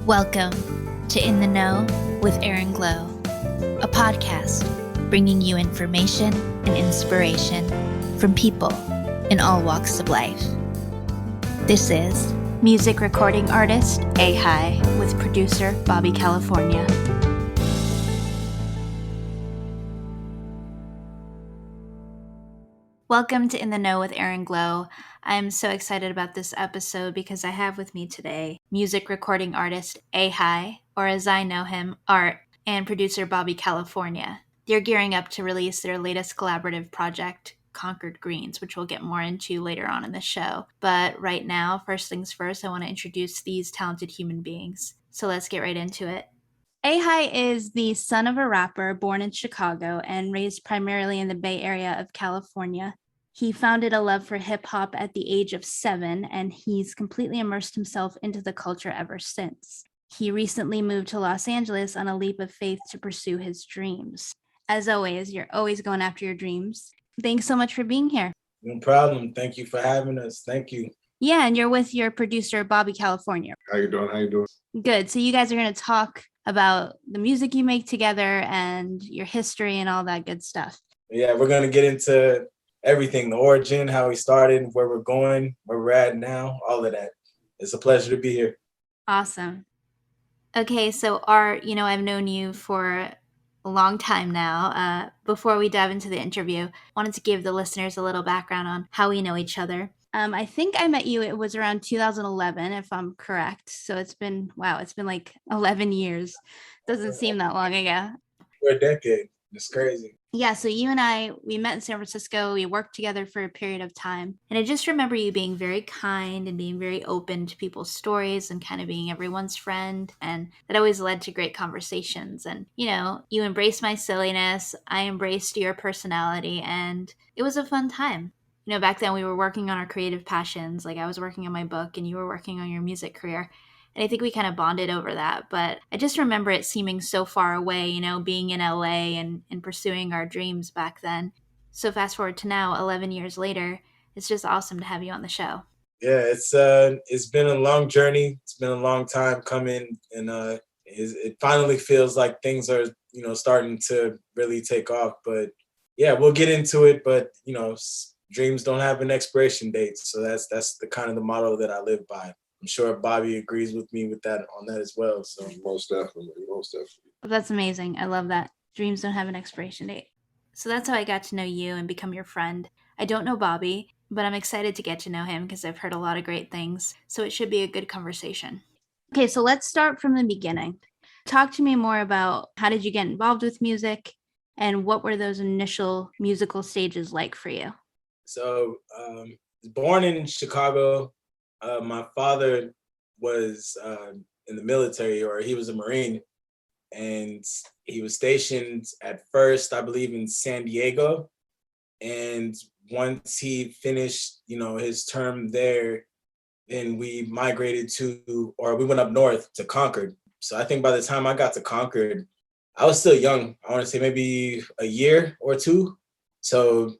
Welcome to In the Know with Erin, a podcast bringing you information and inspiration from people in all walks of life. This is music recording artist A.Hi with producer Bobby California. Welcome to In the Know with Erin. I'm so excited about this episode because I have with me today music recording artist A.Hi, or as I know him, Art, and producer Bobby California. They're gearing up to release their latest collaborative project, Concord Greens, which we'll get more into later on in the show. But right now, first things first, I want to introduce these talented human beings. So let's get right into it. A.Hi is the son of a rapper born in Chicago and raised primarily in the Bay Area of California. He founded a love for hip-hop at the age of 7, and he's completely immersed himself into the culture ever since. He recently moved to Los Angeles on a leap of faith to pursue his dreams. As always, you're always going after your dreams. Thanks so much for being here. No problem. Thank you for having us. Thank you. Yeah, and you're with your producer, Bobby California. How you doing? Good. So you guys are going to talk about the music you make together and your history and all that good stuff. Yeah, we're going to get into everything, the origin, how we started, where we're going, where we're at now, all of that. It's a pleasure to be here. Awesome. Okay, so Art, I've known you for a long time now. Before we dive into the interview, I wanted to give the listeners a little background on how we know each other. I think I met you, it was around 2011, if I'm correct. So it's been like 11 years. Doesn't seem that long ago. For a decade. It's crazy. Yeah, so you and I, we met in San Francisco. We worked together for a period of time. And I just remember you being very kind and being very open to people's stories and kind of being everyone's friend. And that always led to great conversations. And, you embraced my silliness. I embraced your personality. And it was a fun time. Back then we were working on our creative passions. Like I was working on my book and you were working on your music career. And I think we kind of bonded over that. But I just remember it seeming so far away, being in LA and pursuing our dreams back then. So fast forward to now, 11 years later, it's just awesome to have you on the show. Yeah, it's been a long journey. It's been a long time coming. And it finally feels like things are, starting to really take off. But yeah, we'll get into it. But, dreams don't have an expiration date. So that's the kind of the motto that I live by. I'm sure Bobby agrees with me with that on that as well. So most definitely. That's amazing. I love that. Dreams don't have an expiration date. So that's how I got to know you and become your friend. I don't know Bobby, but I'm excited to get to know him because I've heard a lot of great things. So it should be a good conversation. Okay, so let's start from the beginning. Talk to me more about how did you get involved with music and what were those initial musical stages like for you? So born in Chicago. My father was in the military, or he was a Marine, and he was stationed at first, I believe, in San Diego. And once he finished, his term there, then we migrated we went up north to Concord. So I think by the time I got to Concord, I was still young. I want to say maybe a year or two. So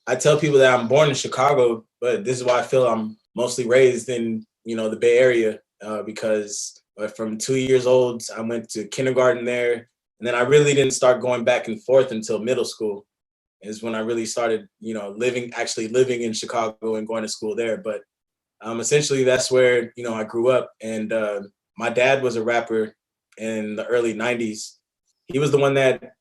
I tell people that I'm born in Chicago, but this is why I feel I'm mostly raised in, the Bay Area, because from 2 years old, I went to kindergarten there. And then I really didn't start going back and forth until middle school is when I really started, living in Chicago and going to school there. But essentially that's where, I grew up. And my dad was a rapper in the early 90s. He was the one that,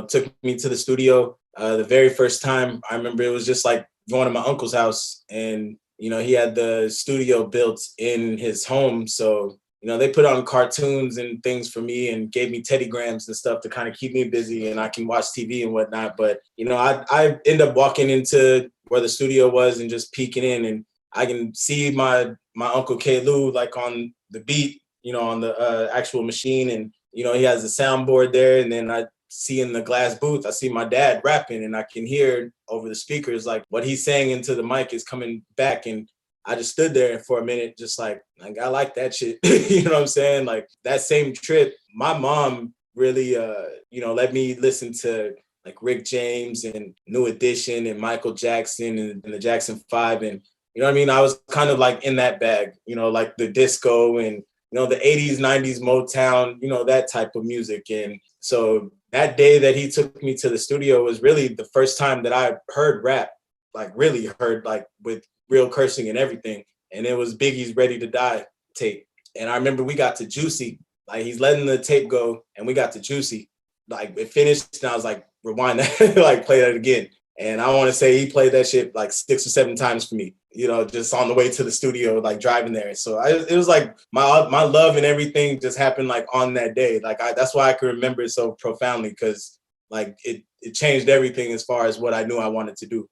took me to the studio. The very first time, I remember it was just like going to my uncle's house, and he had the studio built in his home. So, they put on cartoons and things for me and gave me Teddy Grahams and stuff to kind of keep me busy and I can watch TV and whatnot. But, I end up walking into where the studio was and just peeking in, and I can see my Uncle K. Lou like on the beat, on the actual machine. And, he has a soundboard there. And then I see in the glass booth, I see my dad rapping, and I can hear over the speakers like what he's saying into the mic is coming back. And I just stood there for a minute, just like I like that shit. You know what I'm saying? Like that same trip, my mom really, let me listen to like Rick James and New Edition and Michael Jackson and the Jackson 5. And, I was kind of like in that bag, like the disco and the 80s, 90s Motown, that type of music. And so that day that he took me to the studio was really the first time that I heard rap, like really heard, like with real cursing and everything. And it was Biggie's Ready to Die tape. And I remember we got to Juicy, like he's letting the tape go and we got to Juicy. Like it finished and I was like, rewind that, like play that again. And I want to say he played that shit like 6 or 7 times for me, just on the way to the studio, like driving there. So it was like my love and everything just happened like on that day. Like that's why I can remember it so profoundly, because like it changed everything as far as what I knew I wanted to do.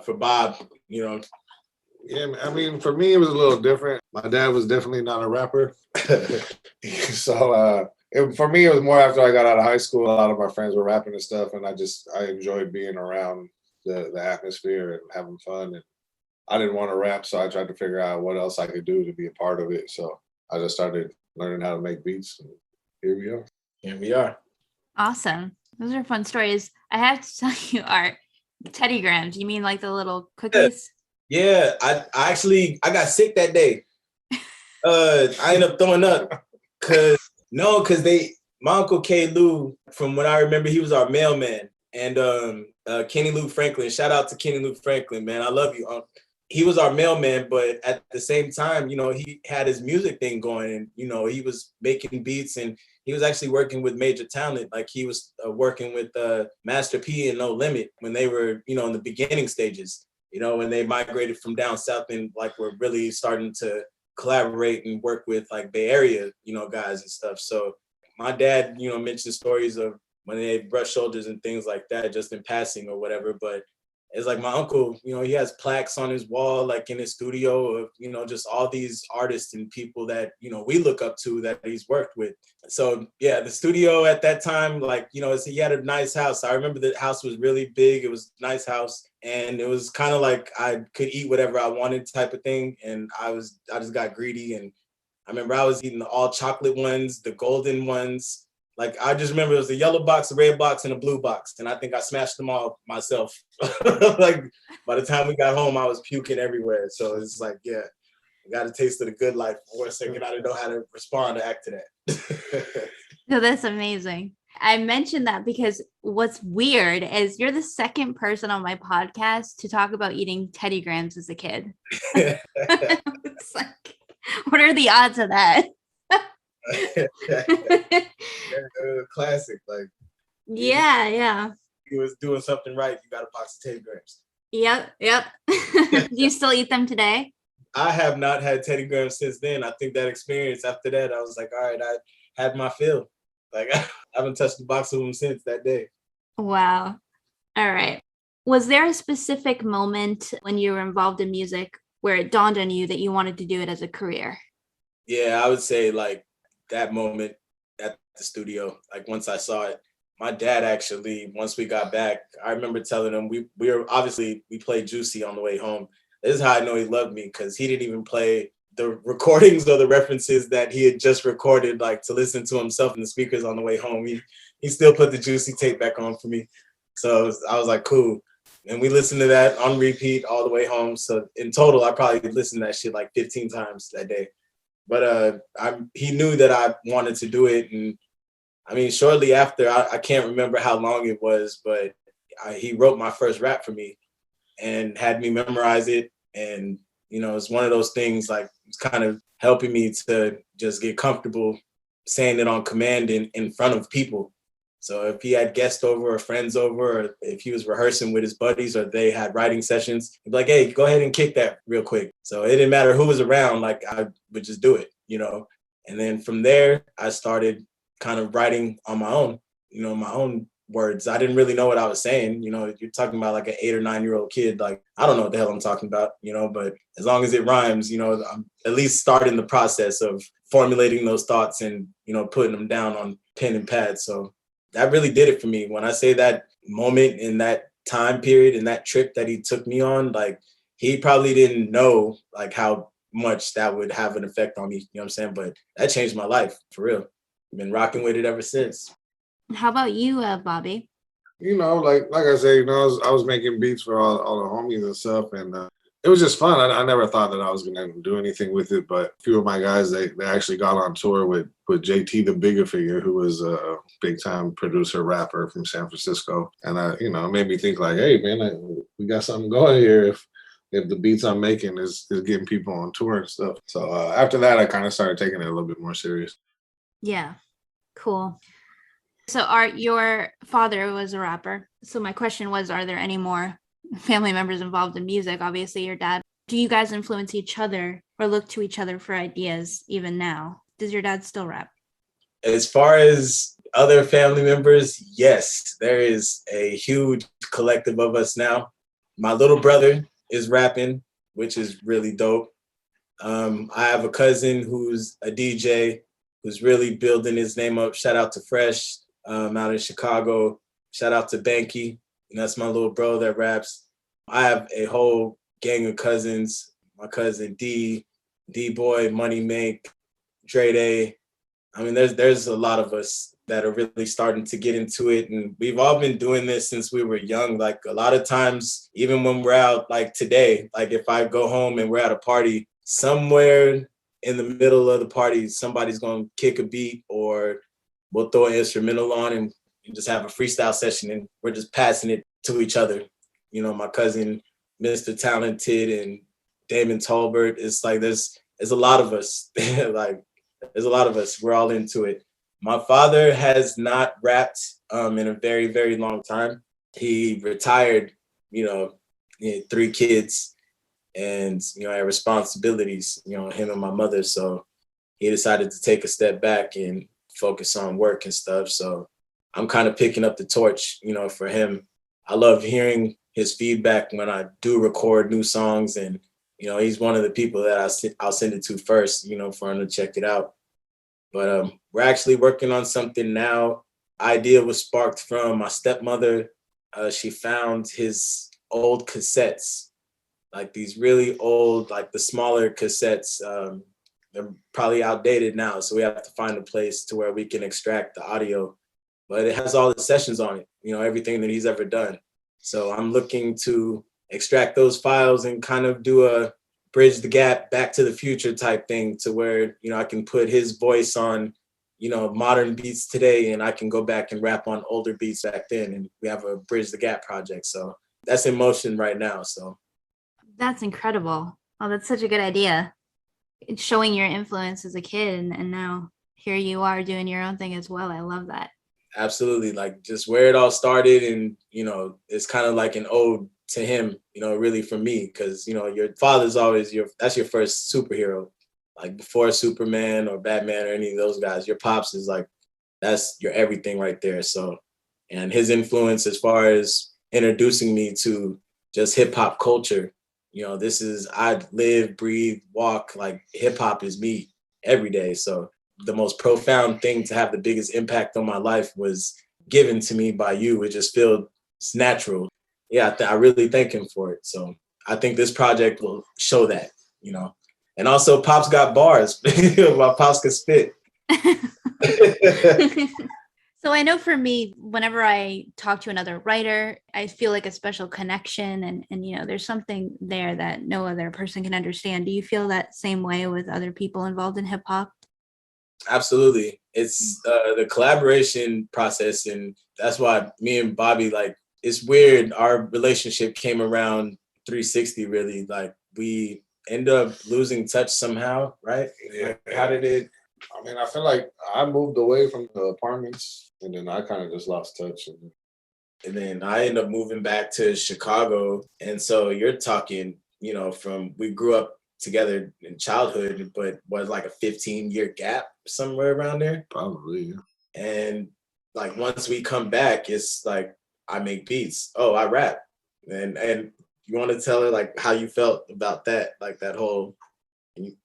For Bob, Yeah, I mean, for me, it was a little different. My dad was definitely not a rapper. So for me, it was more after I got out of high school. A lot of my friends were rapping and stuff, and I enjoyed being around the atmosphere and having fun. And I didn't want to rap, so I tried to figure out what else I could do to be a part of it. So I just started learning how to make beats, and here we are. Here we are. Awesome. Those are fun stories. I have to tell you, Art, Teddy Grahams, you mean like the little cookies? Yeah, I got sick that day. I ended up throwing up because my Uncle K. Lou, from what I remember, he was our mailman. And Kenny Lou Franklin, shout out to Kenny Lou Franklin, man. I love you. He was our mailman, but at the same time, he had his music thing going, and he was making beats, and he was actually working with major talent. Like he was working with Master P and No Limit when they were, in the beginning stages. When they migrated from down south and like were really starting to collaborate and work with like Bay Area, guys and stuff. So my dad, mentioned stories of when they brush shoulders and things like that, just in passing or whatever. But it's like my uncle, he has plaques on his wall, like in his studio of, just all these artists and people that, we look up to that he's worked with. So yeah, the studio at that time, like, he had a nice house. I remember the house was really big. It was a nice house. And it was kind of like I could eat whatever I wanted type of thing. And I just got greedy. And I remember I was eating the all chocolate ones, the golden ones. Like I just remember it was the yellow box, the red box, and the blue box. And I think I smashed them all myself. Like by the time we got home, I was puking everywhere. So it's like, yeah, I got a taste of the good life for a second. I didn't know how to respond to act to that. No, that's amazing. I mentioned that because what's weird is you're the second person on my podcast to talk about eating Teddy Grahams as a kid. It's like, what are the odds of that? Classic. Like, yeah. He was doing something right. You got a box of Teddy Grahams. Yep. Do you still eat them today? I have not had Teddy Grahams since then. I think that experience after that, I was like, all right, I had my fill. Like I haven't touched the box of them since that day. Wow. All right. Was there a specific moment when you were involved in music where it dawned on you that you wanted to do it as a career? Yeah, I would say like that moment at the studio, like once I saw it. My dad actually, once we got back, I remember telling him we played Juicy on the way home. This is how I know he loved me, because he didn't even play the recordings or the references that he had just recorded, like to listen to himself in the speakers on the way home. He still put the Juicy tape back on for me. So I was like, cool. And we listened to that on repeat all the way home. So in total, I probably listened to that shit like 15 times that day. But he knew that I wanted to do it. And I mean, shortly after, I can't remember how long it was, but he wrote my first rap for me and had me memorize it. And, it's one of those things like it's kind of helping me to just get comfortable saying it on command in front of people. So if he had guests over or friends over, or if he was rehearsing with his buddies or they had writing sessions, he'd be like, hey, go ahead and kick that real quick. So it didn't matter who was around, like I would just do it, And then from there, I started kind of writing on my own, my own words. I didn't really know what I was saying. You're talking about like an 8 or 9-year-old kid. Like, I don't know what the hell I'm talking about, but as long as it rhymes, I'm at least starting the process of formulating those thoughts and, putting them down on pen and pad. So that really did it for me. When I say that moment in that time period and that trip that he took me on, like he probably didn't know like how much that would have an effect on me. You know what I'm saying? But that changed my life for real. I've been rocking with it ever since. How about you, Bobby? Like I say, I was making beats for all the homies and stuff, and it it was just fun. I never thought that I was gonna do anything with it, but a few of my guys they actually got on tour with JT the Bigger Figure, who was a big time producer rapper from San Francisco, and it made me think like, hey man, we got something going here if the beats I'm making is getting people on tour and stuff. So after that, I kind of started taking it a little bit more serious. Yeah, cool. So Art, your father was a rapper. So my question was, are there any more family members involved in music? Obviously your dad. Do you guys influence each other or look to each other for ideas even now? Does your dad still rap? As far as other family members, yes, there is a huge collective of us now. My little brother is rapping, which is really dope. I have a cousin who's a DJ who's really building his name up. Shout out to Fresh out in Chicago. Shout out to Banky. And that's my little bro that raps. I have a whole gang of cousins. My cousin D-Boy, Money Make, Dre Day. I mean, there's a lot of us that are really starting to get into it. And we've all been doing this since we were young. Like a lot of times, even when we're out, like today, like if I go home and we're at a party, somewhere in the middle of the party, somebody's going to kick a beat or we'll throw an instrumental on and just have a freestyle session and we're just passing it to each other. You know, my cousin, Mr. Talented and Damon Tolbert, it's like there's a lot of us. Like there's a lot of us. We're all into it. My father has not rapped in a very, very long time. He retired, he had 3 kids and, had responsibilities, him and my mother. So he decided to take a step back and focus on work and stuff. So I'm kind of picking up the torch, for him. I love hearing his feedback when I do record new songs. And, he's one of the people that I'll send it to first, for him to check it out. But we're actually working on something now. Idea was sparked from my stepmother. She found his old cassettes, like these really old, like the smaller cassettes. They're probably outdated now, so we have to find a place to where we can extract the audio. But it has all the sessions on it, everything that he's ever done. So I'm looking to extract those files and kind of do a bridge the gap, Back to the Future type thing to where, I can put his voice on, modern beats today and I can go back and rap on older beats back then. And we have a bridge the gap project. So that's in motion right now. So that's incredible. Oh, that's such a good idea. It's showing your influence as a kid and now here you are doing your own thing as well. I love that. Absolutely. Like just where it all started and, it's kind of like an ode to him, really for me, because, your father's always that's your first superhero. Like before Superman or Batman or any of those guys, your pops is like, that's your everything right there. So, and his influence as far as introducing me to just hip hop culture, I live, breathe, walk, like hip hop is me every day. So the most profound thing to have the biggest impact on my life was given to me by you. It just feels natural. Yeah, I really thank him for it. So I think this project will show that, And also, Pop's got bars. My Pops can spit. So I know for me, whenever I talk to another writer, I feel like a special connection and there's something there that no other person can understand. Do you feel that same way with other people involved in hip hop? Absolutely. It's the collaboration process. And that's why me and Bobby, like, it's weird. Our relationship came around 360, really. Like, we end up losing touch somehow, right? Yeah. How did it? I mean, I feel like I moved away from the apartments and then I kind of just lost touch. And then I ended up moving back to Chicago. And so you're talking, from we grew up together in childhood, but was like a 15-year gap somewhere around there. Probably, yeah. And like once we come back, it's like I make beats. Oh, I rap. And you want to tell her like how you felt about that, like that whole when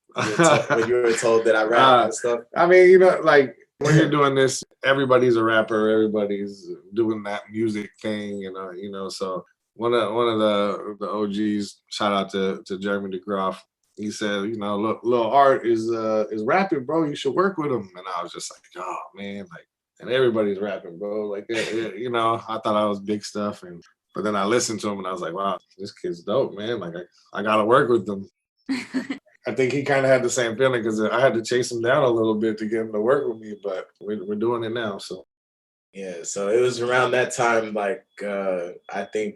you were told that I rap and stuff. I mean, like when you're doing this, everybody's a rapper, everybody's doing that music thing, so one of the OGs, shout out to Jeremy DeGroff, he said, look, little Art is rapping, bro. You should work with him. And I was just like, oh man, like, and everybody's rapping, bro. Like, I thought I was big stuff, and But then I listened to him and I was like, wow, this kid's dope, man. Like I gotta work with him. I think he kind of had the same feeling because I had to chase him down a little bit to get him to work with me, but we're doing it now. So Yeah, so it was around that time, like I think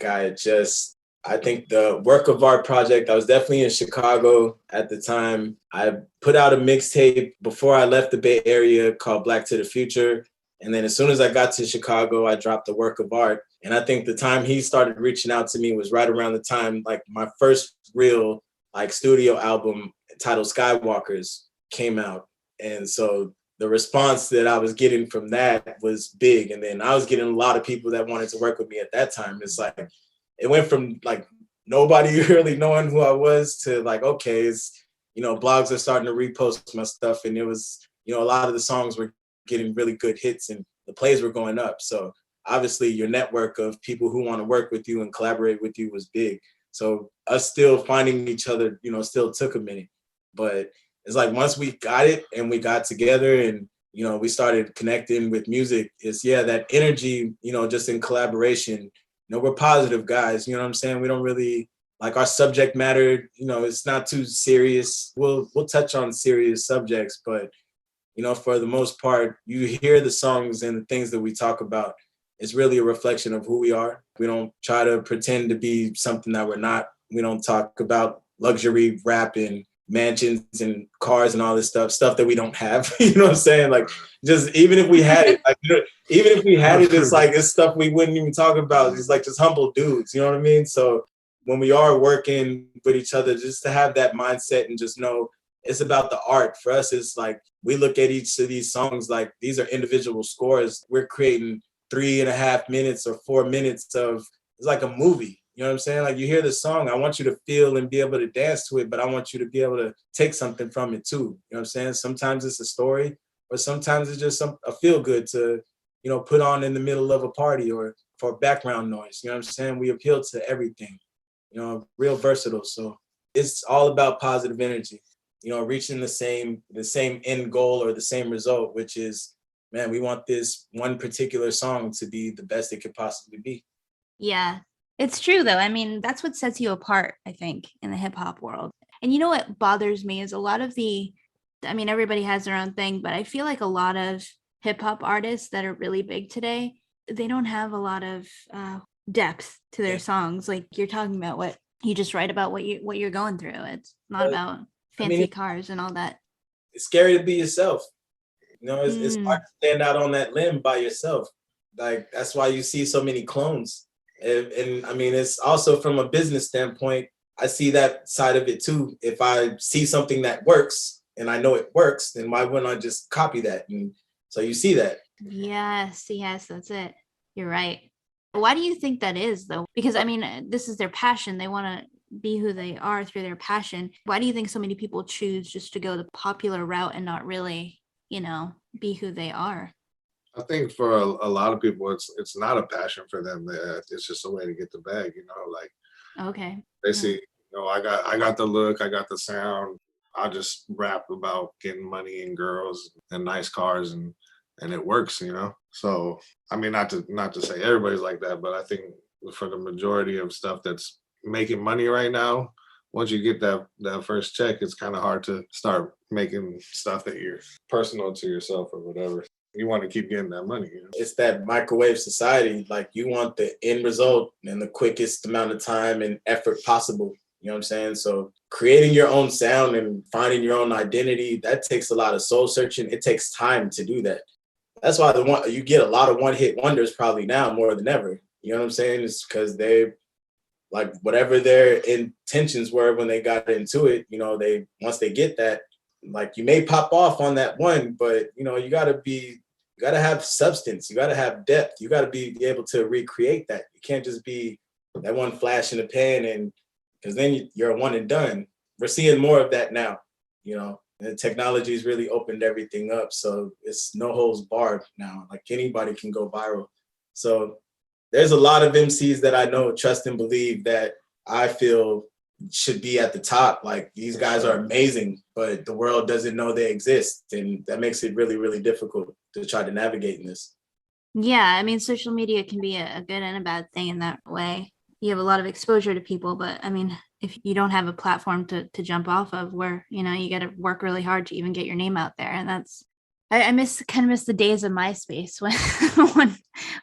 the work of art project, I was definitely in Chicago at the time. I put out a mixtape before I left the Bay Area called Black to the Future. And then as soon as I got to Chicago, I dropped the work of art. And I think the time he started reaching out to me was right around the time like my first real like studio album titled Skywalkers came out. And so the response that I was getting from that was big. And then I was getting a lot of people that wanted to work with me at that time. It's like, it went from like nobody really knowing who I was to like, okay, it's, blogs are starting to repost my stuff. And it was, a lot of the songs were getting really good hits and the plays were going up. So obviously your network of people who want to work with you and collaborate with you was big. So us still finding each other, still took a minute. But it's like once we got it and we got together and we started connecting with music, it's that energy, just in collaboration. We're positive guys, you know what I'm saying? We don't really like our subject matter, it's not too serious. We'll touch on serious subjects, but for the most part, you hear the songs and the things that we talk about. It's really a reflection of who we are. We don't try to pretend to be something that we're not. We don't talk about luxury rap and mansions and cars and all this stuff that we don't have. You know what I'm saying? Like, just even if we had it, like, even if we had it, it's like it's stuff we wouldn't even talk about. It's like just humble dudes. You know what I mean? So when we are working with each other, just to have that mindset and just know it's about the art. For us, it's like we look at each of these songs like these are individual scores. We're creating 3.5 minutes or 4 minutes of, it's like a movie. You know what I'm saying? Like you hear the song, I want you to feel and be able to dance to it, but I want you to be able to take something from it too. You know what I'm saying? Sometimes it's a story, or sometimes it's just a feel good to, put on in the middle of a party or for background noise. You know what I'm saying? We appeal to everything, real versatile. So it's all about positive energy, reaching the same end goal or the same result, which is, man, we want this one particular song to be the best it could possibly be. Yeah, it's true though. I mean, that's what sets you apart, I think, in the hip hop world. And you know what bothers me is a lot of everybody has their own thing, but I feel like a lot of hip hop artists that are really big today, they don't have a lot of depth to their songs. Like you're talking about what you just write about what you're going through. It's not about fancy cars and all that. It's scary to be yourself. It's hard to stand out on that limb by yourself. Like that's why you see so many clones. And I mean, it's also from a business standpoint, I see that side of it too. If I see something that works and I know it works, then why wouldn't I just copy that? And so you see that. Yes, that's it. You're right. Why do you think that is though? Because I mean, this is their passion. They want to be who they are through their passion. Why do you think so many people choose just to go the popular route and not really, be who they are? I think for a lot of people, it's not a passion for them. It's just a way to get the bag, like okay. They see, I got the look, I got the sound. I just rap about getting money and girls and nice cars and it works, So I mean, not to say everybody's like that, but I think for the majority of stuff that's making money right now, once you get that first check, it's kind of hard to start making stuff that you're personal to yourself or whatever. You want to keep getting that money. It's that microwave society. Like you want the end result in the quickest amount of time and effort possible. You know what I'm saying? So creating your own sound and finding your own identity, that takes a lot of soul searching. It takes time to do that. That's why you get a lot of one-hit wonders probably now more than ever. You know what I'm saying? It's because they like whatever their intentions were when they got into it, once they get that, like you may pop off on that one, but you gotta have substance, you gotta have depth, you gotta be able to recreate that. You can't just be that one flash in the pan, and because then you're a one and done. We're seeing more of that now, and technology's really opened everything up. So it's no holds barred now. Like anybody can go viral. So there's a lot of MCs that I know, trust and believe, that I feel should be at the top. Like these guys are amazing, but the world doesn't know they exist. And that makes it really, really difficult to try to navigate in this. Yeah, I mean, social media can be a good and a bad thing in that way. You have a lot of exposure to people, but I mean, if you don't have a platform to jump off of where, you got to work really hard to even get your name out there. And I miss the days of MySpace when,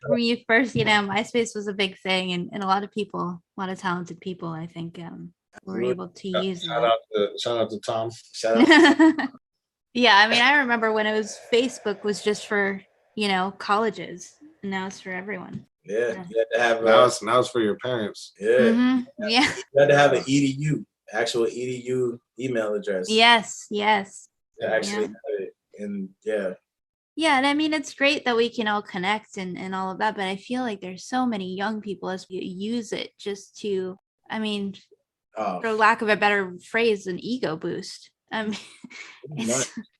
when you first, MySpace was a big thing and a lot of people, a lot of talented people, I think, were Absolutely. able to use Shout out to Tom. Shout out. that. Yeah, I mean, I remember when it was Facebook was just for, colleges, and now it's for everyone. Yeah, Yeah. you had to have Now it's for your parents. Yeah. You had to have an EDU, actual EDU email address. Yes. To actually Yeah. have it, and yeah. Yeah, and I mean, it's great that we can all connect and all of that, but I feel like there's so many young people as we use it just to, I mean, for lack of a better phrase, an ego boost.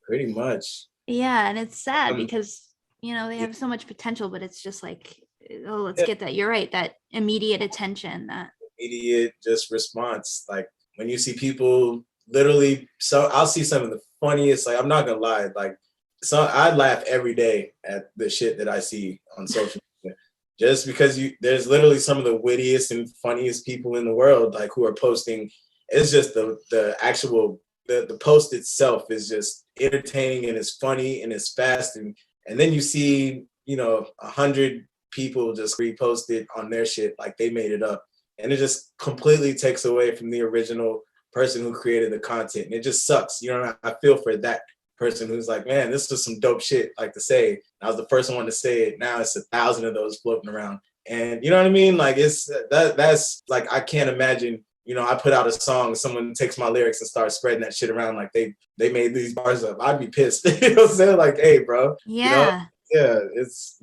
Pretty much. Yeah, and it's sad because they have so much potential, but it's just like, oh, let's get that. You're right, that immediate attention. That immediate just response. Like when you see people literally, so I'll see some of the funniest. Like I'm not gonna lie, like so I laugh every day at the shit that I see on social media, just because there's literally some of the wittiest and funniest people in the world, like who are posting. It's just the actual the post itself is just entertaining and it's funny and it's fast and then you see 100 people just repost it on their shit like they made it up, and it just completely takes away from the original person who created the content, and it just sucks. I feel for that person who's like, man, this was some dope shit, like to say I was the first one to say it. Now it's 1,000 of those floating around, and you know what I mean, like it's that's like I can't imagine. I put out a song, someone takes my lyrics and starts spreading that shit around like they made these bars up. I'd be pissed. You know what I'm saying? Like, hey, bro. yeah. Yeah, it's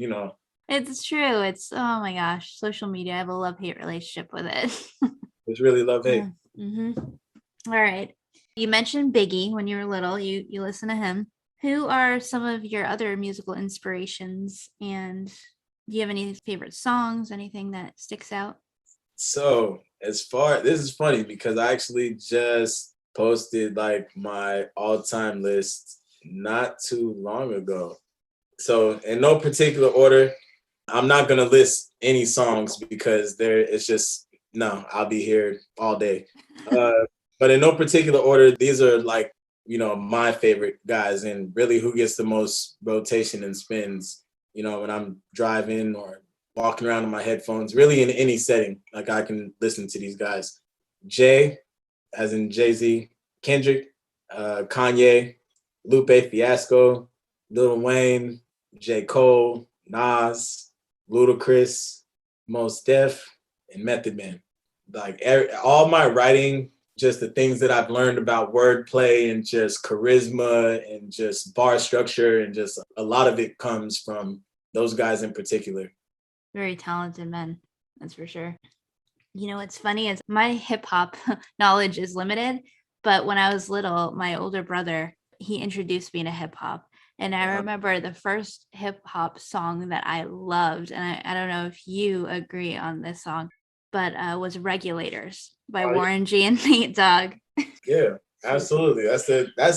It's true. It's, oh my gosh, social media. I have a love-hate relationship with it. it's really love hate. Mm-hmm. All right. You mentioned Biggie when you were little. You listen to him. Who are some of your other musical inspirations? And do you have any favorite songs? Anything that sticks out? So this is funny because I actually just posted like my all-time list not too long ago. So in no particular order, I'm not gonna list any songs because it's just no, I'll be here all day. Uh, but in no particular order, these are like, my favorite guys and really who gets the most rotation and spins, when I'm driving or walking around in my headphones, really in any setting, like I can listen to these guys. Jay, as in Jay-Z, Kendrick, Kanye, Lupe Fiasco, Lil Wayne, J. Cole, Nas, Ludacris, Mos Def, and Method Man. Like all my writing, just the things that I've learned about wordplay and just charisma and just bar structure and just a lot of it comes from those guys in particular. Very talented men, that's for sure. What's funny is my hip hop knowledge is limited, but when I was little, my older brother, he introduced me to hip hop. And I remember the first hip hop song that I loved, and I don't know if you agree on this song, but was Regulators by Warren G and Nate Dogg. Yeah, absolutely. That's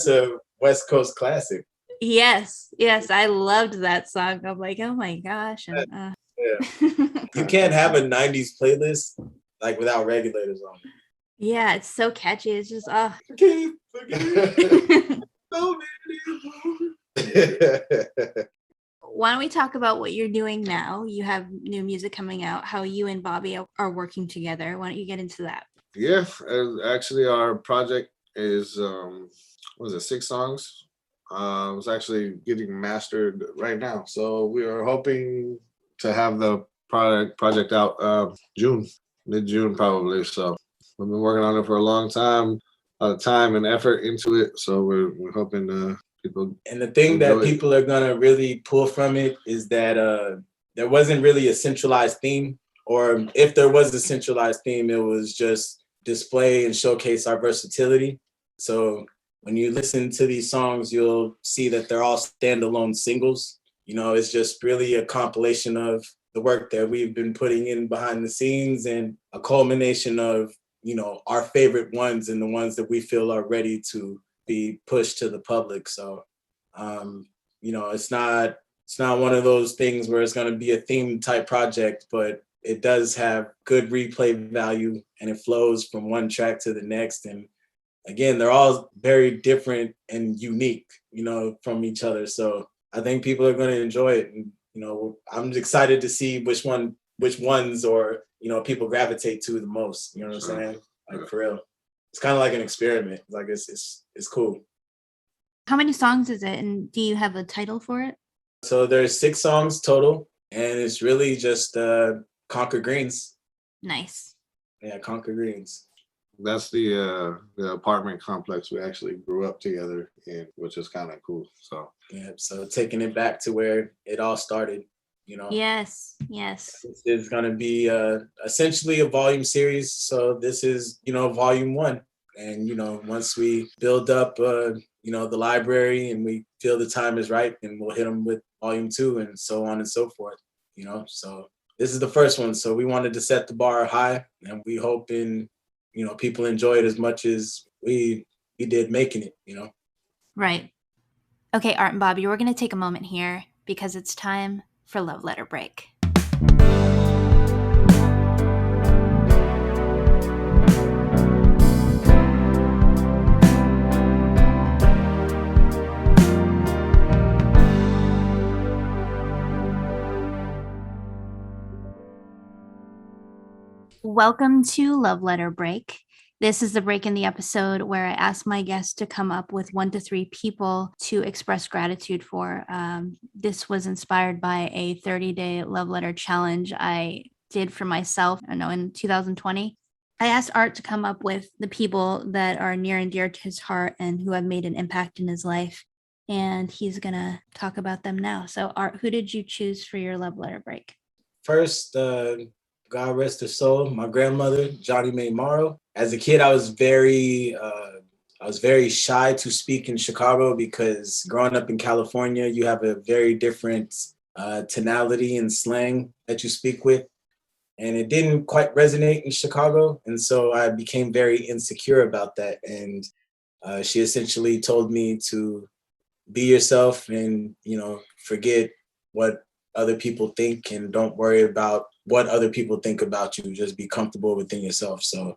a West Coast classic. Yes, I loved that song. I'm like, oh my gosh. And yeah. You can't have a 90s playlist like without Regulators on it. Yeah, it's so catchy. It's just Why don't we talk about what you're doing now? You have new music coming out, how you and Bobby are working together. Why don't you get into that? Yeah, actually our project is 6 songs. It's actually getting mastered right now. So we are hoping to have the project out mid-June probably. So we've been working on it for a long time, a lot of time and effort into it. So we're hoping people. And the thing that people are gonna really pull from it is that there wasn't really a centralized theme, or if there was a centralized theme, it was just display and showcase our versatility. So when you listen to these songs, you'll see that they're all standalone singles. It's just really a compilation of the work that we've been putting in behind the scenes and a culmination of, our favorite ones and the ones that we feel are ready to be pushed to the public. So, it's not It's not one of those things where it's going to be a theme type project, but it does have good replay value and it flows from one track to the next. And again, they're all very different and unique, from each other. So I think people are going to enjoy it. And, I'm excited to see which ones or, people gravitate to the most. You know what I'm saying? Like for real. It's kind of like an experiment. Like it's cool. How many songs is it? And do you have a title for it? So there's 6 songs total, and it's really just Conquer Greens. Nice. Yeah, Conquer Greens. That's the apartment complex we actually grew up together in, which is kind of cool. So yeah, so taking it back to where it all started, Yes. This is going to be essentially a volume series. So this is, volume 1. And, once we build up, the library and we feel the time is right, then we'll hit them with volume 2 and so on and so forth, So this is the first one. So we wanted to set the bar high, and we hoping, people enjoy it as much as we did making it, Right. Okay, Art and Bobby, we're going to take a moment here because it's time for Love Letter Break. Welcome to Love Letter Break. This is the break in the episode where I ask my guests to come up with 1 to 3 people to express gratitude for. This was inspired by a 30-day love letter challenge I did for myself, in 2020. I asked Art to come up with the people that are near and dear to his heart and who have made an impact in his life. And he's going to talk about them now. So Art, who did you choose for your love letter break? First, God rest her soul, my grandmother, Johnny Mae Morrow. As a kid, I was very shy to speak in Chicago because growing up in California, you have a very different tonality and slang that you speak with. And it didn't quite resonate in Chicago. And so I became very insecure about that. And she essentially told me to be yourself and, forget what other people think and don't worry about what other people think about you. Just be comfortable within yourself. So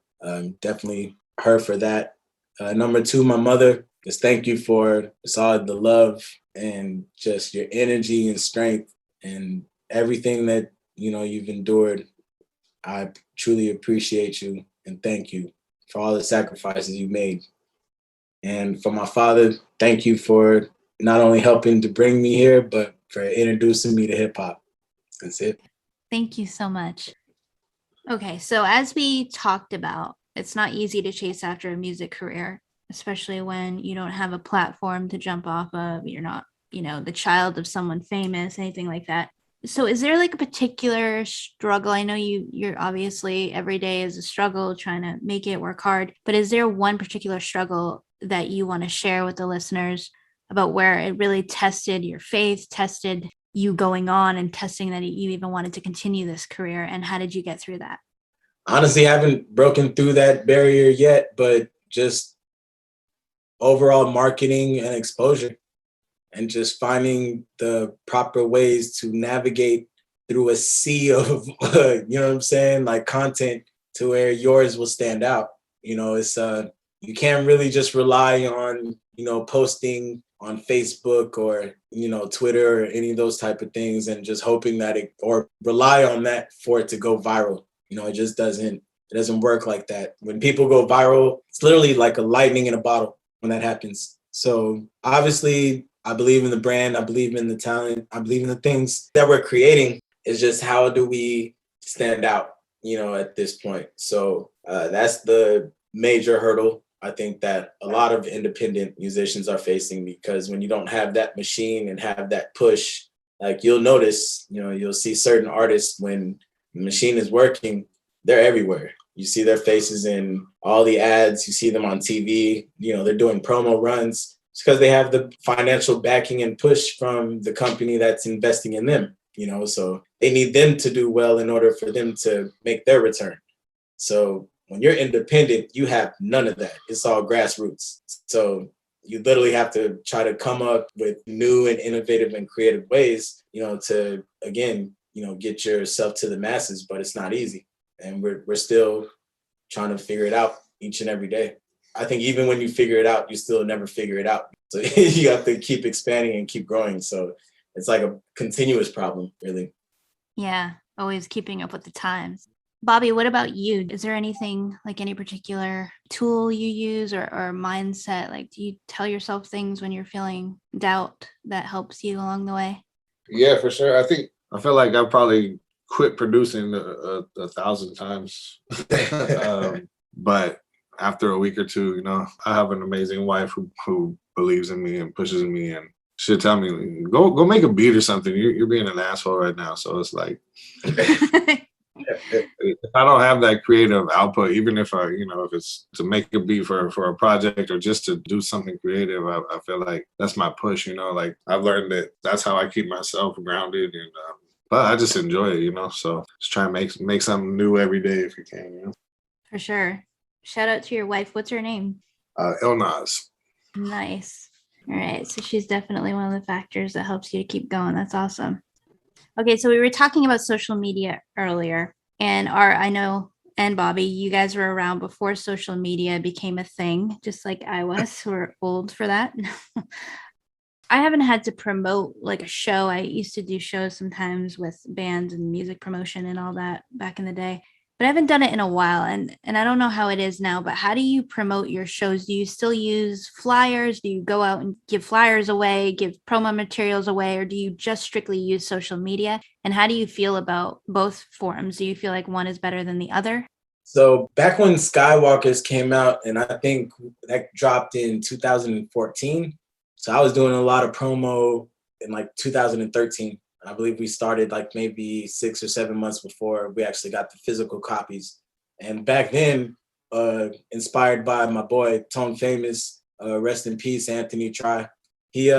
definitely her for that. Number 2, my mother. Just thank you for all the love and just your energy and strength and everything that, you've endured. I truly appreciate you and thank you for all the sacrifices you made. And for my father, thank you for not only helping to bring me here, but for introducing me to hip hop. That's it. Thank you so much. Okay, so as we talked about, it's not easy to chase after a music career, especially when you don't have a platform to jump off of. You're not, the child of someone famous, anything like that. So is there like a particular struggle? I know you're obviously every day is a struggle trying to make it, work hard, but is there one particular struggle that you want to share with the listeners about where it really tested your faith, tested you going on and testing that you even wanted to continue this career? And how did you get through that? Honestly, I haven't broken through that barrier yet, but just overall marketing and exposure and just finding the proper ways to navigate through a sea of, you know what I'm saying? Like content to where yours will stand out. It's, you can't really just rely on, posting on Facebook or, Twitter or any of those type of things and just hoping that or rely on that for it to go viral. It just doesn't work like that. When people go viral, it's literally like a lightning in a bottle when that happens. So obviously I believe in the brand. I believe in the talent. I believe in the things that we're creating. It's just how do we stand out, at this point. So that's the major hurdle I think that a lot of independent musicians are facing, because when you don't have that machine and have that push, like you'll notice, you'll see certain artists when the machine is working, they're everywhere. You see their faces in all the ads. You see them on TV. They're doing promo runs. It's because they have the financial backing and push from the company that's investing in them, so they need them to do well in order for them to make their return. So when you're independent, you have none of that. It's all grassroots. So, you literally have to try to come up with new and innovative and creative ways, to again, get yourself to the masses, but it's not easy. And we're still trying to figure it out each and every day. I think even when you figure it out, you still never figure it out. So you have to keep expanding and keep growing. So it's like a continuous problem, really. Yeah, always keeping up with the times. Bobby, what about you? Is there anything, like any particular tool you use or mindset? Like, do you tell yourself things when you're feeling doubt that helps you along the way? Yeah, for sure. I feel like I probably quit producing a thousand times. But after a week or two, I have an amazing wife who believes in me and pushes me, and she'll tell me, go make a beat or something. You're being an asshole right now. So it's like, if I don't have that creative output, even if if it's to make a beat for a project or just to do something creative, I feel like that's my push. Like I've learned that that's how I keep myself grounded, and but I just enjoy it. So just try and make something new every day if you can. For sure. Shout out to your wife. What's her name? Elnaz. Nice. All right. So she's definitely one of the factors that helps you to keep going. That's awesome. Okay. So we were talking about social media earlier, and I know, and Bobby, you guys were around before social media became a thing, just like I was. We're old for that. I haven't had to promote like a show. I used to do shows sometimes with bands and music promotion and all that back in the day, but I haven't done it in a while. And I don't know how it is now, but how do you promote your shows? Do you still use flyers? Do you go out and give flyers away, give promo materials away, or do you just strictly use social media? And how do you feel about both forms? Do you feel like one is better than the other? So back when Skywalkers came out, and I think that dropped in 2014. So I was doing a lot of promo in like 2013. I believe we started like maybe 6 or 7 months before we actually got the physical copies. And back then, inspired by my boy Tone Famous, rest in peace, Anthony Try. He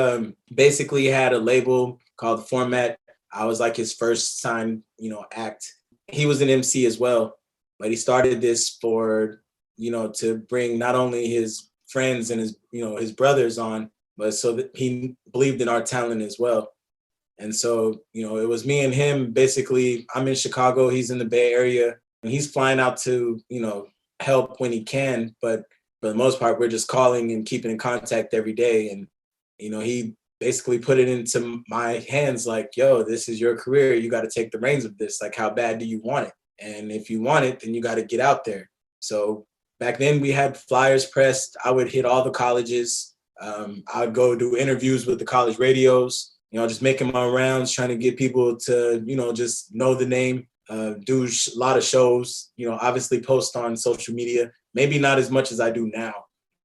basically had a label called Format. I was like his first signed, act. He was an MC as well, but he started this for, to bring not only his friends and his brothers on, but so that he believed in our talent as well. And so, it was me and him. Basically, I'm in Chicago, he's in the Bay Area, and he's flying out to, help when he can. But for the most part, we're just calling and keeping in contact every day. And, he basically put it into my hands like, yo, this is your career. You got to take the reins of this. Like, how bad do you want it? And if you want it, then you got to get out there. So back then we had flyers pressed. I would hit all the colleges. I would go do interviews with the college radios, just making my rounds, trying to get people to, just know the name, do a lot of shows, obviously post on social media, maybe not as much as I do now.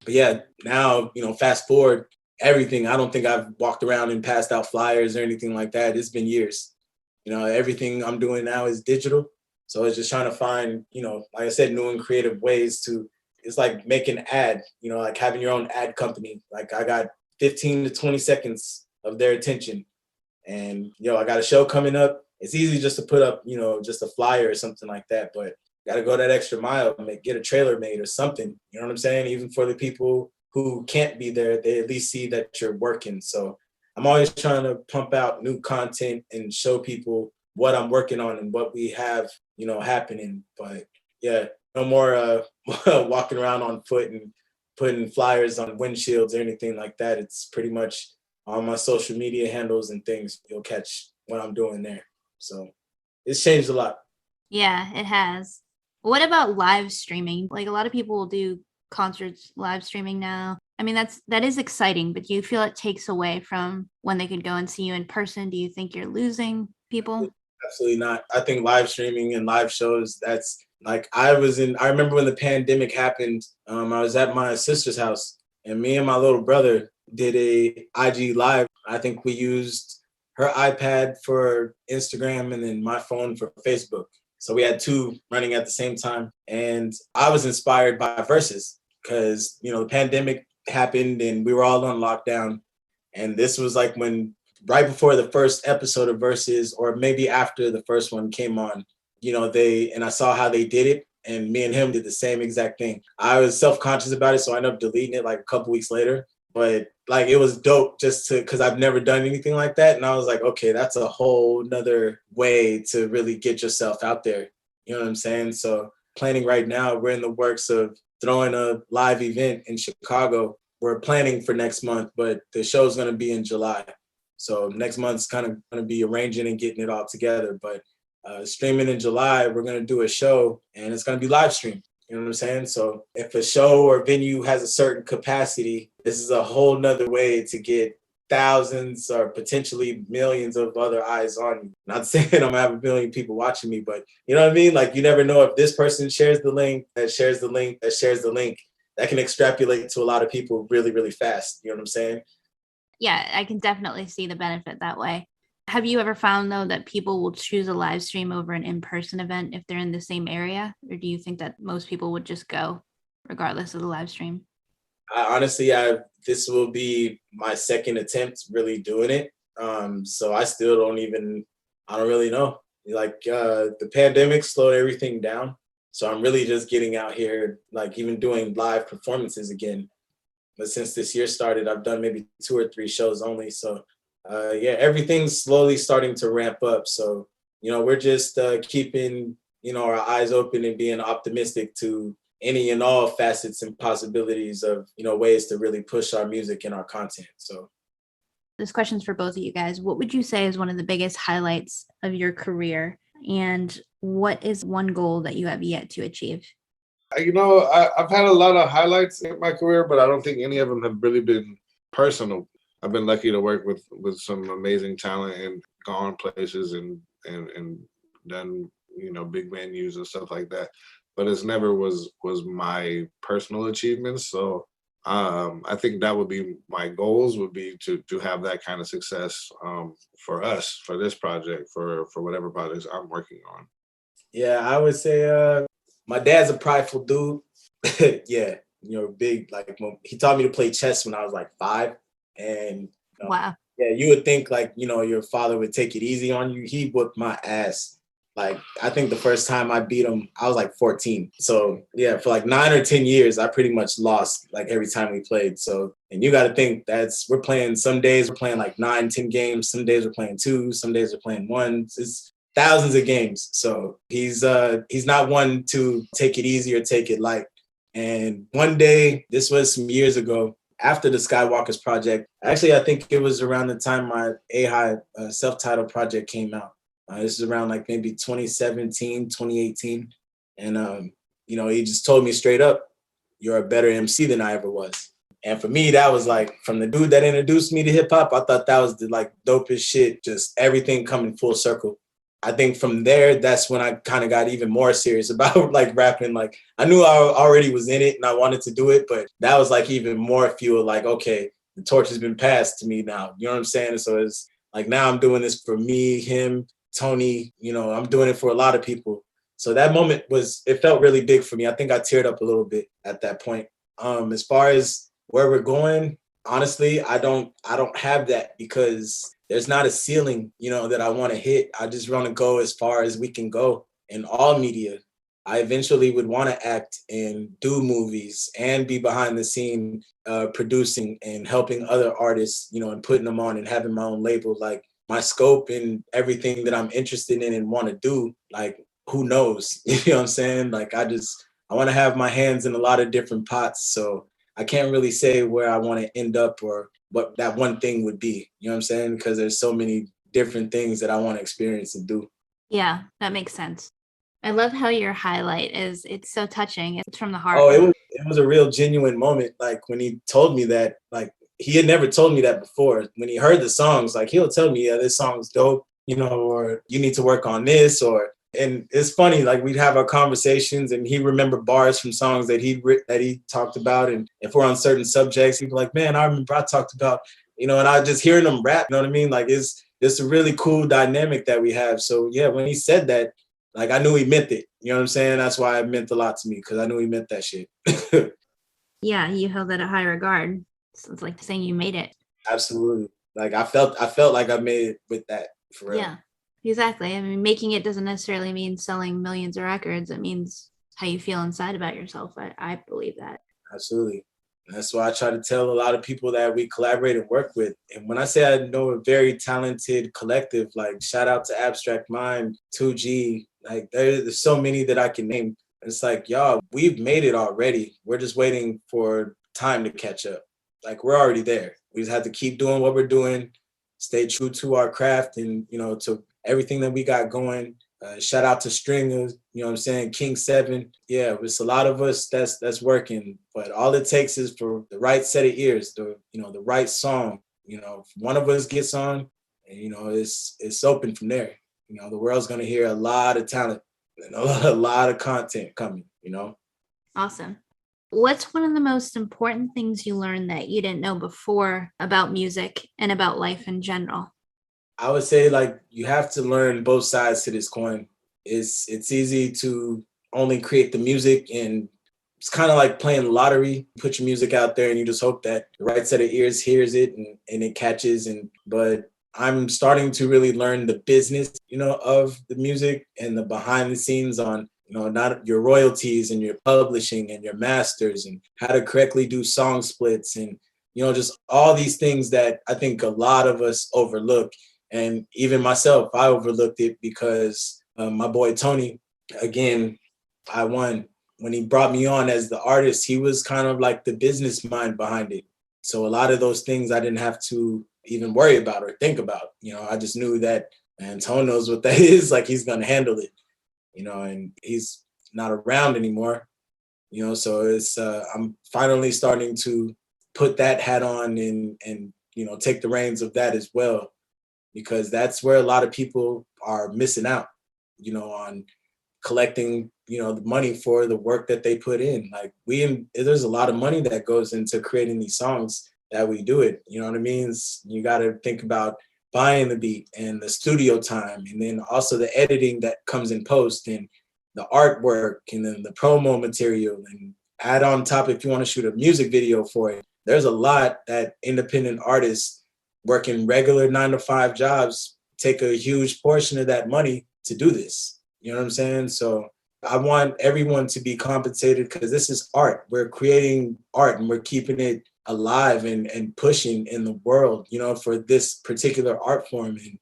But yeah, now, fast forward, everything. I don't think I've walked around and passed out flyers or anything like that. It's been years. Everything I'm doing now is digital. So it's just trying to find, like I said, new and creative ways to, it's like making an ad, like having your own ad company. Like I got 15 to 20 seconds of their attention. And, I got a show coming up. It's easy just to put up, just a flyer or something like that. But got to go that extra mile, get a trailer made or something. You know what I'm saying? Even for the people who can't be there, they at least see that you're working. So I'm always trying to pump out new content and show people what I'm working on and what we have, happening. But yeah, no more walking around on foot and putting flyers on windshields or anything like that. It's pretty much on my social media handles and things. You'll catch what I'm doing there. So it's changed a lot. Yeah, it has. What about live streaming? Like a lot of people will do concerts live streaming now. I mean, that is exciting, but do you feel it takes away from when they could go and see you in person? Do you think you're losing people? Absolutely not. I think live streaming and live shows, that's like I remember when the pandemic happened, I was at my sister's house and me and my little brother did a IG live. I think we used her iPad for Instagram and then my phone for Facebook. So we had two running at the same time. And I was inspired by Versus because, the pandemic happened and we were all on lockdown. And this was like when right before the first episode of Versus, or maybe after the first one came on, and I saw how they did it, and me and him did the same exact thing. I was self-conscious about it, so I ended up deleting it like a couple weeks later. but like it was dope just to because I've never done anything like that. And I was like, okay, that's a whole nother way to really get yourself out there. You know what I'm saying? So planning right now, we're in the works of throwing a live event in Chicago. We're planning for next month, but the show's gonna be in July. So next month's kind of gonna be arranging and getting it all together. But streaming in July, we're gonna do a show and it's gonna be live streamed. You know what I'm saying? So if a show or venue has a certain capacity, this is a whole nother way to get thousands or potentially millions of other eyes on you. Not saying I'm gonna have a million people watching me, but you know what I mean? Like you never know if this person shares the link, that shares the link, that shares the link, that can extrapolate to a lot of people really, really fast. You know what I'm saying? Yeah, I can definitely see the benefit that way. Have you ever found though that people will choose a live stream over an in-person event if they're in the same area? Or do you think that most people would just go regardless of the live stream? I this will be my second attempt really doing it. So I still I don't really know. Like the pandemic slowed everything down. So I'm really just getting out here, like even doing live performances again. But since this year started, I've done maybe 2 or 3 shows only. So yeah, everything's slowly starting to ramp up. So, we're just keeping, our eyes open and being optimistic to any and all facets and possibilities of, ways to really push our music and our content. So This question's for both of you guys. What would you say is one of the biggest highlights of your career? And what is one goal that you have yet to achieve? I've had a lot of highlights in my career, but I don't think any of them have really been personal. I've been lucky to work with some amazing talent and gone places and done big venues and stuff like that. But it's never was my personal achievements. So I think that would be my goals would be to have that kind of success for us for this project for whatever projects I'm working on. yeah, I would say my dad's a prideful dude. Yeah, big like he taught me to play chess when I was like 5. And Wow. yeah, you would think like, your father would take it easy on you. He whooped my ass. Like I think the first time I beat him, I was like 14. So yeah, for like 9 or 10 years, I pretty much lost like every time we played. So and you got to think we're playing. Some days we're playing like 9, 10 games. Some days we're playing 2. Some days we're playing 1. It's thousands of games. So he's not one to take it easy or take it light. And one day, this was some years ago, after the Skywalker's project. Actually, I think it was around the time my A-High self-titled project came out. This is around like maybe 2017, 2018. And, he just told me straight up, you're a better MC than I ever was. And for me, that was like from the dude that introduced me to hip hop, I thought that was the like dopest shit, just everything coming full circle. I think from there, that's when I kind of got even more serious about like rapping. Like I knew I already was in it and I wanted to do it, but that was like even more fuel. Like, okay, the torch has been passed to me now. You know what I'm saying? So it's like now I'm doing this for me, him, Tony. I'm doing it for a lot of people. So that moment it felt really big for me. I think I teared up a little bit at that point. As far as where we're going, honestly, I don't have that because there's not a ceiling, that I want to hit. I just want to go as far as we can go in all media. I eventually would want to act and do movies and be behind the scene, producing and helping other artists, and putting them on and having my own label. Like my scope and everything that I'm interested in and want to do, like who knows? You know what I'm saying? Like I want to have my hands in a lot of different pots. So I can't really say where I want to end up or what that one thing would be. You know what I'm saying? Because there's so many different things that I want to experience and do. Yeah, that makes sense. I love how your highlight is, it's so touching. It's from the heart. Oh, it was a real genuine moment. Like when he told me that, like he had never told me that before. When he heard the songs, like he'll tell me, yeah, this song's dope, or you need to work on this, and it's funny, like we'd have our conversations and he remember bars from songs that he talked about. And if we're on certain subjects, he'd be like, man, I remember I talked about, and I just hearing him rap, you know what I mean? Like it's a really cool dynamic that we have. So yeah, when he said that, like I knew he meant it. You know what I'm saying? That's why it meant a lot to me because I knew he meant that shit. Yeah, you held that a high regard. So it's like saying you made it. Absolutely. Like I felt like I made it with that for real. Yeah, exactly. I mean, making it doesn't necessarily mean selling millions of records. It means how you feel inside about yourself. I believe that. Absolutely. And that's why I try to tell a lot of people that we collaborate and work with. And when I say I know a very talented collective, like shout out to Abstract Mind, 2G, like there's so many that I can name. It's like, y'all, we've made it already. We're just waiting for time to catch up. Like we're already there. We just have to keep doing what we're doing, stay true to our craft and, to everything that we got going. Shout out to Stringers, you know what I'm saying? King 7. Yeah, it's a lot of us that's working, but all it takes is for the right set of ears, the right song. If one of us gets on, and it's open from there. The world's gonna hear a lot of talent and a lot of content coming, Awesome. What's one of the most important things you learned that you didn't know before about music and about life in general? I would say like you have to learn both sides to this coin. It's easy to only create the music, and it's kind of like playing lottery. You put your music out there and you just hope that the right set of ears hears it and it catches. But I'm starting to really learn the business, of the music and the behind the scenes on, not your royalties and your publishing and your masters and how to correctly do song splits and, just all these things that I think a lot of us overlook. And even myself, I overlooked it because my boy Tony, again, I won. When he brought me on as the artist, he was kind of like the business mind behind it. So a lot of those things I didn't have to even worry about or think about. I just knew that, man, Tony knows what that is. Like he's gonna handle it. And he's not around anymore. So it's I'm finally starting to put that hat on and take the reins of that as well, because that's where a lot of people are missing out, on collecting, the money for the work that they put in. Like there's a lot of money that goes into creating these songs that we do it. You know what I mean? You got to think about buying the beat and the studio time, and then also the editing that comes in post and the artwork and then the promo material, and add on top if you want to shoot a music video for it. There's a lot that independent artists working regular 9-to-5 jobs take a huge portion of that money to do this. You know what I'm saying? So I want everyone to be compensated because this is art. We're creating art and we're keeping it alive and pushing in the world, for this particular art form and,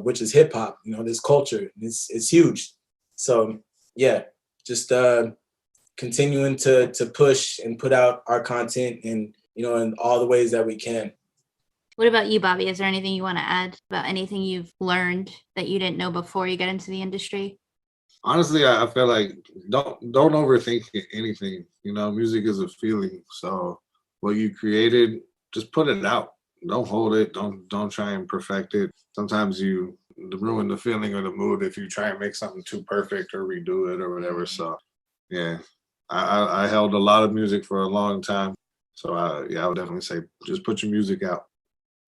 which is hip hop, this culture. It's huge. So yeah, just continuing to push and put out our content and, in all the ways that we can. What about you, Bobby? Is there anything you want to add about anything you've learned that you didn't know before you got into the industry? Honestly, I feel like don't overthink anything. Music is a feeling. So what you created, just put it out. Don't hold it. Don't try and perfect it. Sometimes you ruin the feeling or the mood if you try and make something too perfect or redo it or whatever. So yeah, I held a lot of music for a long time. So I would definitely say just put your music out.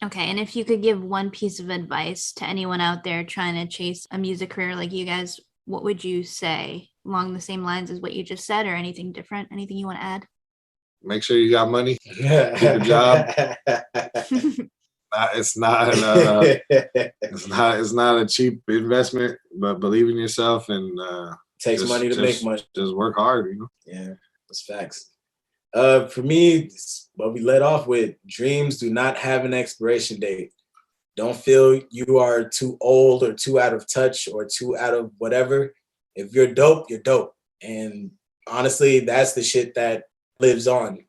Okay, and if you could give one piece of advice to anyone out there trying to chase a music career like you guys, what would you say along the same lines as what you just said, or anything different? Anything you want to add? Make sure you got money. Keep a job. It's not a cheap investment, but believe in yourself and takes money to make money. Just work hard, Yeah, that's facts. For me, what we led off with, dreams do not have an expiration date. Don't feel you are too old or too out of touch or too out of whatever. If you're dope, you're dope. And honestly, that's the shit that lives on.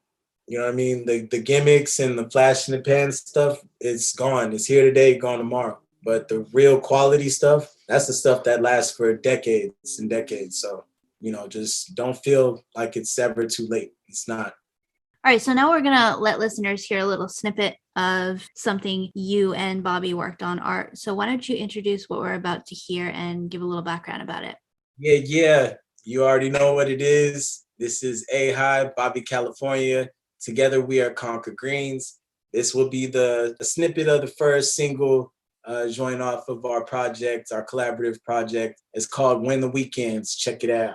You know what I mean? The gimmicks and the flash in the pan stuff, it's gone. It's here today, gone tomorrow. But the real quality stuff, that's the stuff that lasts for decades and decades. So, just don't feel like it's ever too late. It's not. All right, so now we're going to let listeners hear a little snippet of something you and Bobby worked on, Art. So why don't you introduce what we're about to hear and give a little background about it? Yeah. You already know what it is. This is A.I.G, Bobby, California. Together we are Conquer Greens. This will be the snippet of the first single joint off of our project, our collaborative project. It's called When the Weekends. Check it out.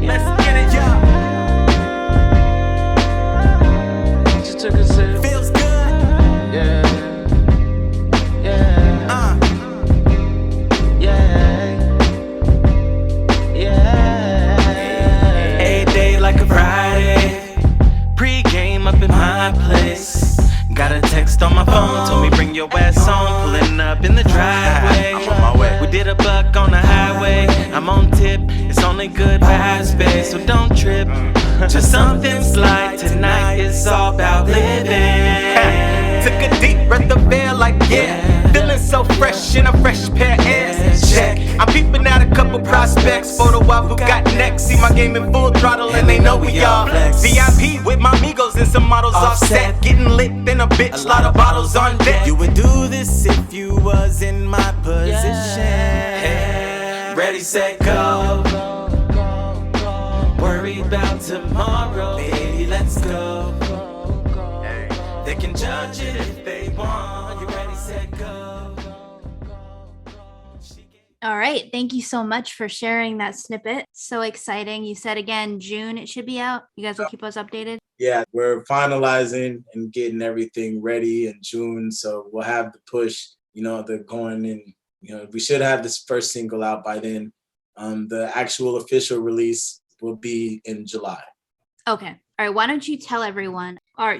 Let's get it, y'all. Just took a sip. Feels good. Yeah. Yeah. Yeah. Yeah. only good vibes, babe, so don't trip. Just something slight. Tonight is all about living. Took a deep breath of air like yeah. Feeling so fresh in a fresh pair of ears. Check. I'm peeping out a couple prospects. Photo op who got next. See my game in full throttle and they know we all VIP with my amigos and some models offset. Getting lit in a bitch, lot of bottles on deck. You would do this if you was in my position. Ready, set, go. Worry about tomorrow, baby, let's go. They can judge it if they want. You ready, set, go. All right. Thank you so much for sharing that snippet. So exciting. You said again, June it should be out. You guys will keep us updated. Yeah, we're finalizing and getting everything ready in June. So we'll have the push, they're going in, we should have this first single out by then. The actual official release will be in July. Okay. All right. Why don't you tell everyone, how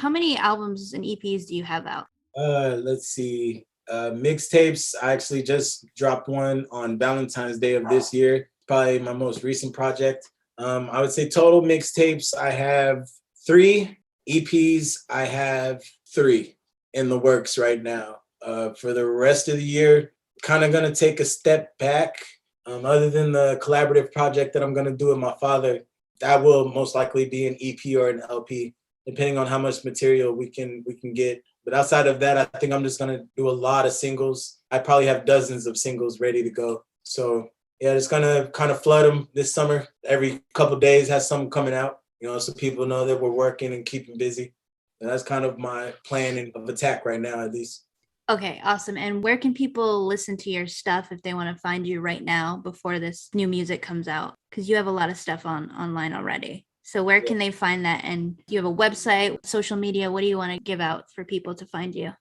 many albums and EPs do you have out? Let's see. Mixtapes. I actually just dropped one on Valentine's Day of this year. Probably my most recent project. I would say total mixtapes, I have 3. EPs, I have 3 in the works right now. For the rest of the year, kind of going to take a step back. Other than the collaborative project that I'm going to do with my father, that will most likely be an EP or an LP, depending on how much material we can get. But outside of that, I think I'm just going to do a lot of singles. I probably have dozens of singles ready to go. So yeah, just going to kind of flood them this summer. Every couple of days has something coming out, so people know that we're working and keeping busy. And that's kind of my plan of attack right now, at least. Okay, awesome. And where can people listen to your stuff if they want to find you right now before this new music comes out? Because you have a lot of stuff online already. So where can they find that? And do you have a website, social media? What do you want to give out for people to find you?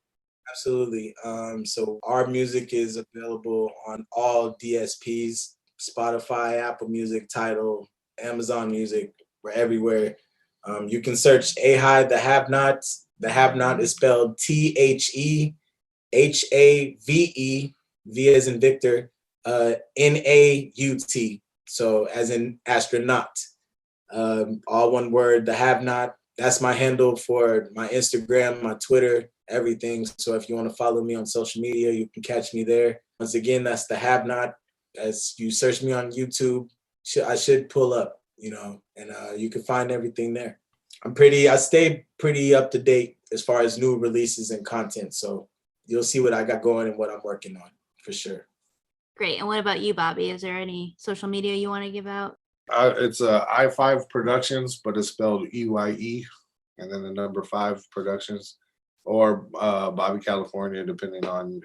Absolutely. So our music is available on all DSPs, Spotify, Apple Music, Tidal, Amazon Music. We're everywhere. You can search A.I. The Have Not. The Have Not is spelled THEHAVE, V as in Victor, NAUT. So as in astronaut. All one word, The Have Not. That's my handle for my Instagram, my Twitter, everything. So if you want to follow me on social media, you can catch me there. Once again, that's The Have Not. As you search me on YouTube, I should pull up, and you can find everything there. I stay pretty up to date as far as new releases and content. So you'll see what I got going and what I'm working on for sure. Great. And what about you, Bobby? Is there any social media you want to give out? It's I5 Productions, but it's spelled EYE, and then the number 5 Productions, or Bobby California, depending on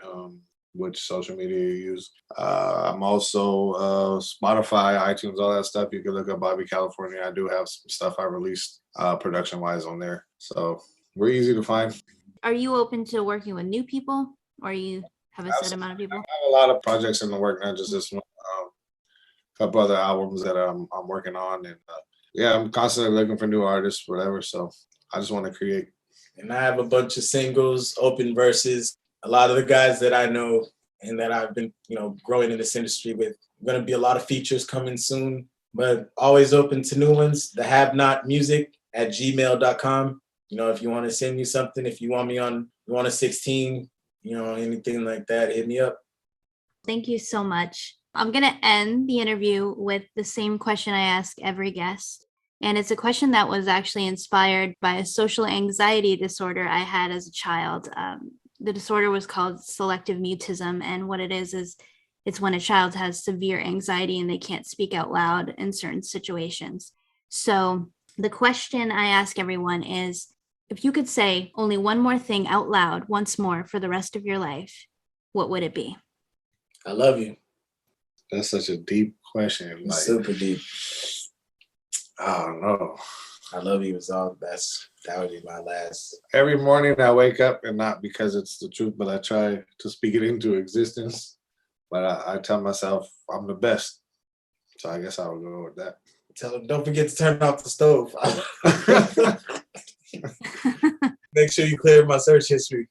which social media you use. I'm also Spotify, iTunes, all that stuff. You can look up Bobby California. I do have some stuff I released production-wise on there, so we're easy to find. Are you open to working with new people, or you have a set amount of people? I have a lot of projects in the work, not just this one. Couple other albums that I'm working on, and I'm constantly looking for new artists, whatever. So I just want to create. And I have a bunch of singles, open verses. A lot of the guys that I know and that I've been, growing in this industry with. Going to be a lot of features coming soon, but always open to new ones. The Have Not Music at gmail.com. If you want to send me something, if you want me on, you want a 16, anything like that, hit me up. Thank you so much. I'm going to end the interview with the same question I ask every guest. And it's a question that was actually inspired by a social anxiety disorder I had as a child. The disorder was called selective mutism. And what it is it's when a child has severe anxiety and they can't speak out loud in certain situations. So the question I ask everyone is, if you could say only one more thing out loud once more for the rest of your life, what would it be? I love you. That's such a deep question. Like, super deep. I don't know. I love you is all. That would be my last. Every morning I wake up, and not because it's the truth, but I try to speak it into existence. But I tell myself I'm the best. So I guess I would go with that. Tell them, don't forget to turn off the stove. Make sure you clear my search history.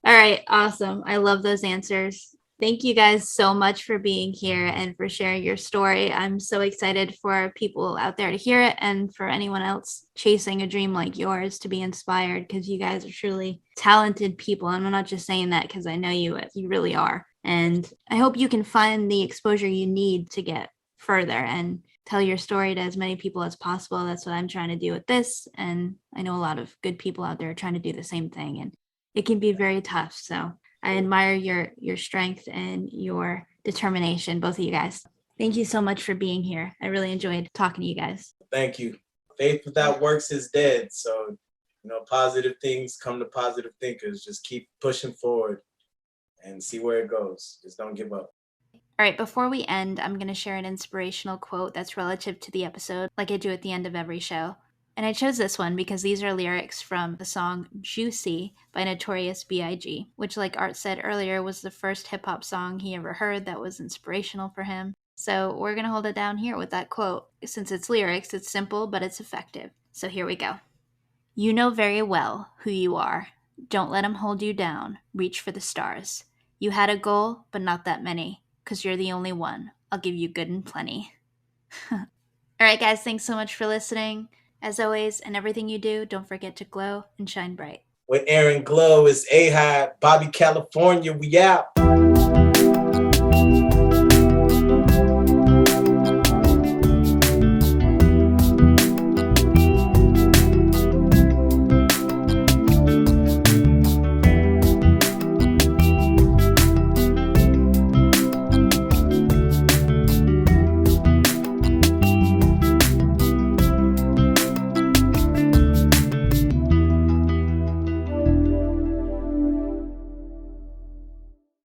All right. Awesome. I love those answers. Thank you guys so much for being here and for sharing your story. I'm so excited for people out there to hear it and for anyone else chasing a dream like yours to be inspired, because you guys are truly talented people. And I'm not just saying that because I know you really are. And I hope you can find the exposure you need to get further and tell your story to as many people as possible. That's what I'm trying to do with this. And I know a lot of good people out there trying to do the same thing. And it can be very tough. So I admire your strength and your determination, both of you guys. Thank you so much for being here. I really enjoyed talking to you guys. Thank you. Faith without works is dead. So, positive things come to positive thinkers. Just keep pushing forward and see where it goes. Just don't give up. All right, before we end, I'm going to share an inspirational quote that's relative to the episode, like I do at the end of every show. And I chose this one because these are lyrics from the song Juicy by Notorious B.I.G, which, like Art said earlier, was the first hip-hop song he ever heard that was inspirational for him. So we're going to hold it down here with that quote. Since it's lyrics, it's simple, but it's effective. So here we go. You know very well who you are. Don't let him hold you down. Reach for the stars. You had a goal, but not that many, because you're the only one. I'll give you good and plenty. All right, guys, thanks so much for listening. As always, in everything you do, don't forget to glow and shine bright. With Erin Glow is A-Hi, Bobby California, we out.